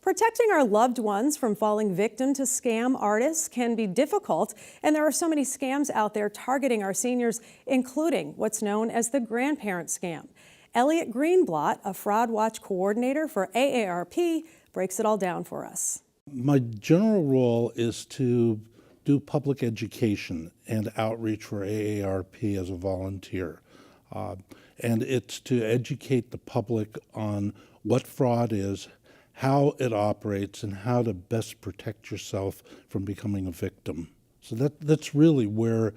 Protecting our loved ones from falling victim to scam artists can be difficult, and there are so many scams out there targeting our seniors, including what's known as the grandparent scam. Elliott Greenblott, a fraud watch coordinator for AARP, breaks it all down for us. My general role is to do public education and outreach for AARP as a volunteer. And it's to educate the public on what fraud is, how it operates, and how to best protect yourself from becoming a victim. So that's really where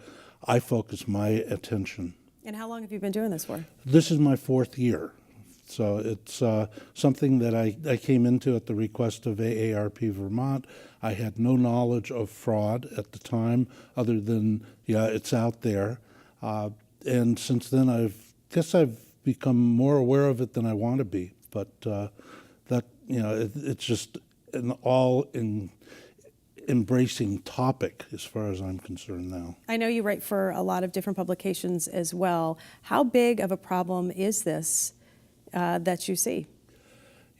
I focus my attention. And how long have you been doing this for? This is my 4th year. So it's something that I came into at the request of AARP Vermont. I had no knowledge of fraud at the time other than, yeah, it's out there. And since then, I guess I've become more aware of it than I want to be. But it's just an all-embracing topic as far as I'm concerned now. I know you write for a lot of different publications as well. How big of a problem is this that you see?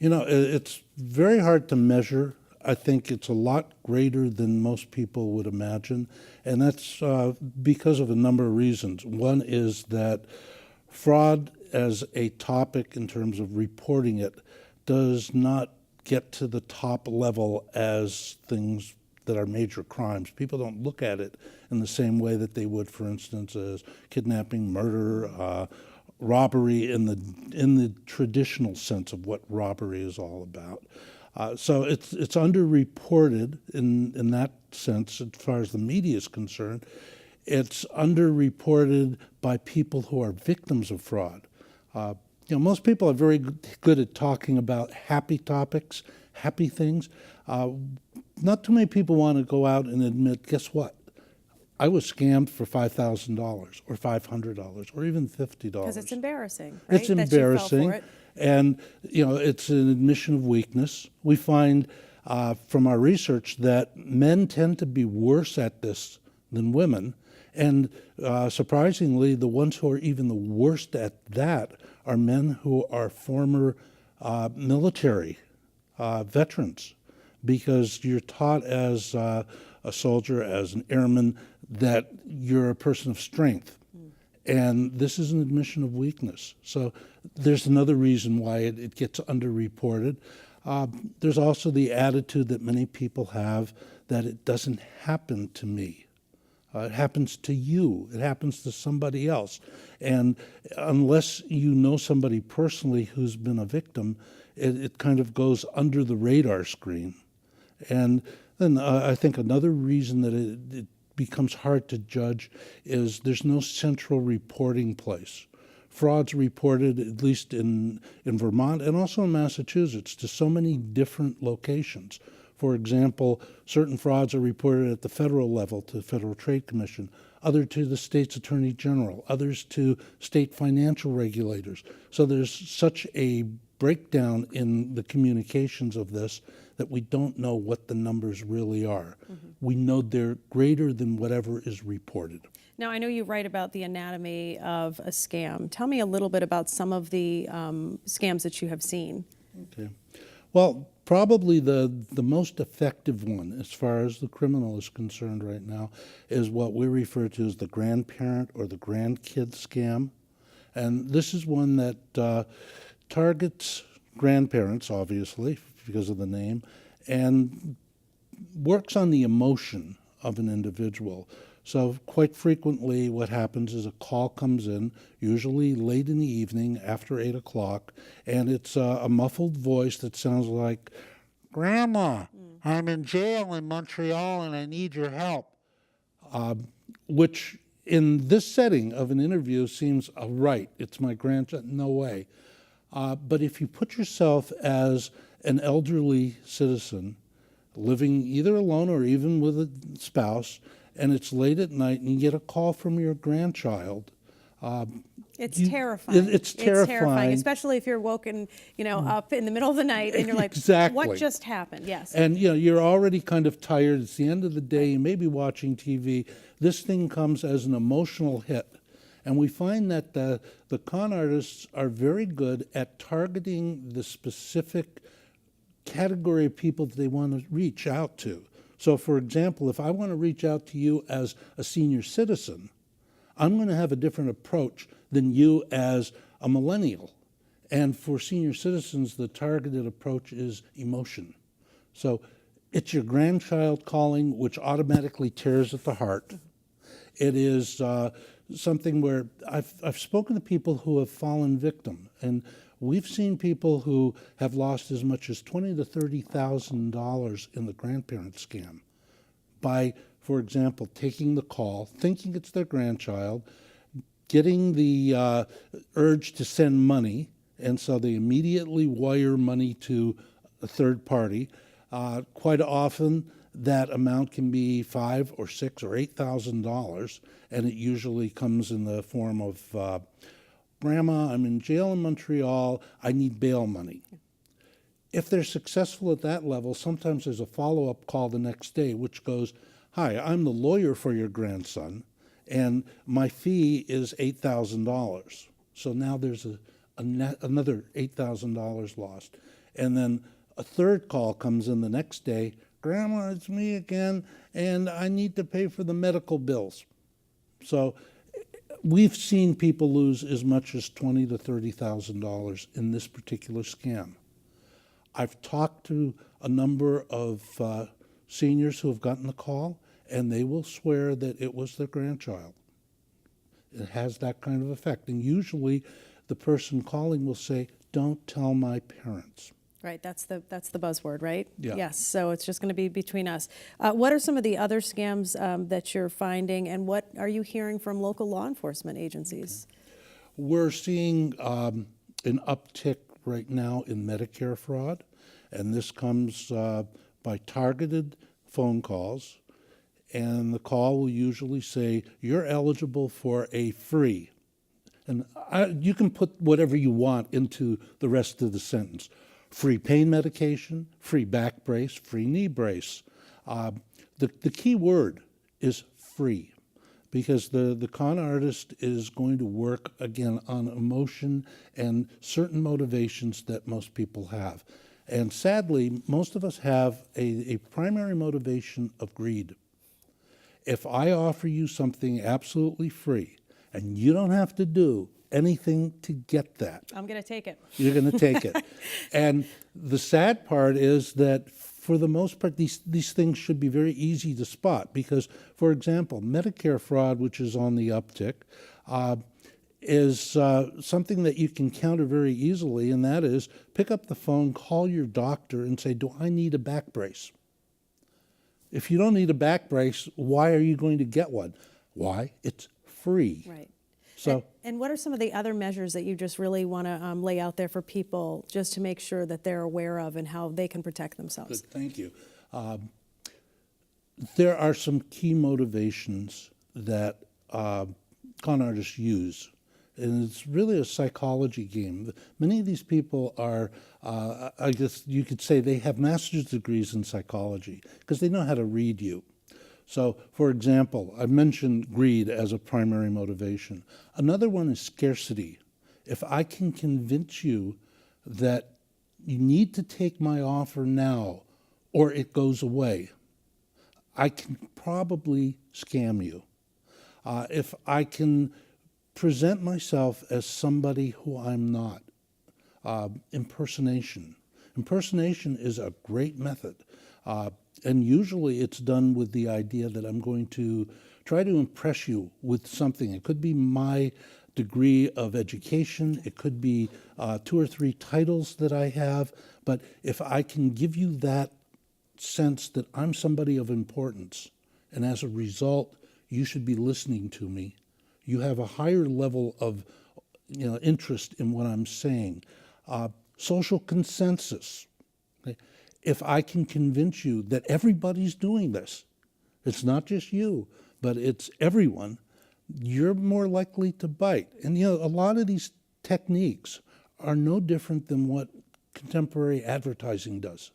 You know, it's very hard to measure. I think it's a lot greater than most people would imagine, and that's because of a number of reasons. One is that fraud as a topic in terms of reporting it does not get to the top level as things that are major crimes. People don't look at it in the same way that they would, for instance, as kidnapping, murder, robbery in the traditional sense of what robbery is all about. So it's underreported in that sense as far as the media is concerned. It's underreported by people who are victims of fraud. Most people are very good at talking about happy topics, happy things. Not too many people want to go out and admit, guess what? I was scammed for $5,000 or $500 or even $50. Because it's embarrassing, right? It's embarrassing. That you fell for it. And, it's an admission of weakness. We find from our research that men tend to be worse at this than women. And surprisingly, the ones who are even the worst at that are men who are former military veterans, because you're taught as a soldier, as an airman, that you're a person of strength. And this is an admission of weakness. So there's another reason why it gets underreported. There's also the attitude that many people have that it doesn't happen to me. It happens to you. It happens to somebody else. And unless you know somebody personally who's been a victim, it kind of goes under the radar screen. And then I think another reason that it becomes hard to judge is there's no central reporting place. Fraud's reported, at least in Vermont and also in Massachusetts, to so many different locations. For example, certain frauds are reported at the federal level to the Federal Trade Commission, other to the state's attorney general, others to state financial regulators. So there's such a breakdown in the communications of this that we don't know what the numbers really are. Mm-hmm. We know they're greater than whatever is reported. Now, I know you write about the anatomy of a scam. Tell me a little bit about some of the scams that you have seen. Okay. Well, probably the most effective one, as far as the criminal is concerned right now, is what we refer to as the grandparent or the grandkid scam. And this is one that targets grandparents, obviously, because of the name, and works on the emotion of an individual. So quite frequently what happens is a call comes in, usually late in the evening after 8 o'clock, and it's a muffled voice that sounds like, "Grandma, I'm in jail in Montreal and I need your help," which in this setting of an interview seems, right, it's my grandchild, no way. But if you put yourself as an elderly citizen living either alone or even with a spouse, and it's late at night and you get a call from your grandchild, it's terrifying. It's terrifying, especially if you're woken, up in the middle of the night and you're like, exactly. What just happened? Yes. And you're already kind of tired. It's the end of the day. You may be watching TV. This thing comes as an emotional hit. And we find that the con artists are very good at targeting the specific category of people that they want to reach out to. So, for example, if I want to reach out to you as a senior citizen, I'm going to have a different approach than you as a millennial. And for senior citizens, the targeted approach is emotion. So it's your grandchild calling, which automatically tears at the heart. It is something where I've spoken to people who have fallen victim, and we've seen people who have lost as much as $20,000 to $30,000 in the grandparent scam by, for example, taking the call, thinking it's their grandchild, getting the urge to send money, and so they immediately wire money to a third party. Quite often, that amount can be $5,000 or $6,000 or $8,000, and it usually comes in the form of, Grandma, I'm in jail in Montreal, I need bail money. If they're successful at that level, sometimes there's a follow-up call the next day, which goes, hi, I'm the lawyer for your grandson, and my fee is $8,000. So now there's another $8,000 lost. And then a third call comes in the next day, Grandma, it's me again, and I need to pay for the medical bills. So we've seen people lose as much as $20,000 to $30,000 in this particular scam. I've talked to a number of seniors who have gotten the call, and they will swear that it was their grandchild. It has that kind of effect. And usually the person calling will say, don't tell my parents. Right, that's the buzzword, right? Yeah. Yes, so it's just going to be between us. What are some of the other scams that you're finding, and what are you hearing from local law enforcement agencies? Okay. We're seeing an uptick right now in Medicare fraud, and this comes by targeted phone calls, and the call will usually say, you're eligible for a free. And you can put whatever you want into the rest of the sentence. Free pain medication, free back brace, free knee brace. The key word is free, because the con artist is going to work, again, on emotion and certain motivations that most people have. And sadly, most of us have a primary motivation of greed. If I offer you something absolutely free, and you don't have to do anything to get that, I'm going to take it. you're going to take it. And the sad part is that for the most part, these things should be very easy to spot because, for example, Medicare fraud, which is on the uptick, is something that you can counter very easily, and that is pick up the phone, call your doctor, and say, do I need a back brace? If you don't need a back brace, why are you going to get one? Why? It's free. Right. So, and what are some of the other measures that you just really want to lay out there for people just to make sure that they're aware of and how they can protect themselves? good, thank you. There are some key motivations that con artists use, and it's really a psychology game. Many of these people are, I guess you could say, they have master's degrees in psychology because they know how to read you. So, for example, I mentioned greed as a primary motivation. Another one is scarcity. If I can convince you that you need to take my offer now or it goes away, I can probably scam you. If I can present myself as somebody who I'm not, impersonation. Impersonation is a great method. And usually it's done with the idea that I'm going to try to impress you with something. It could be my degree of education. It could be 2 or 3 titles that I have. But if I can give you that sense that I'm somebody of importance, and as a result, you should be listening to me, you have a higher level of interest in what I'm saying. Social consensus. Okay? If I can convince you that everybody's doing this, it's not just you, but it's everyone, you're more likely to bite. And a lot of these techniques are no different than what contemporary advertising does.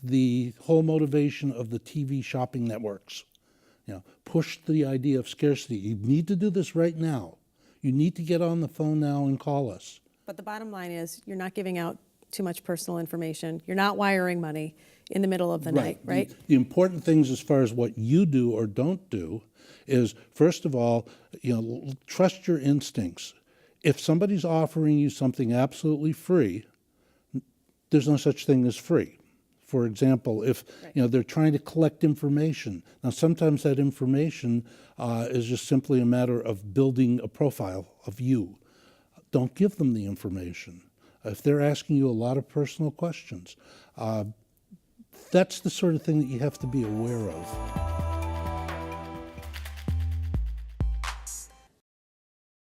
The whole motivation of the TV shopping networks, push the idea of scarcity. You need to do this right now. You need to get on the phone now and call us. But the bottom line is you're not giving out too much personal information. You're not wiring money in the middle of the night, right? The important things as far as what you do or don't do is, first of all, trust your instincts. If somebody's offering you something absolutely free, there's no such thing as free. For example, if they're trying to collect information, now sometimes that information is just simply a matter of building a profile of you. Don't give them the information. If they're asking you a lot of personal questions, that's the sort of thing that you have to be aware of.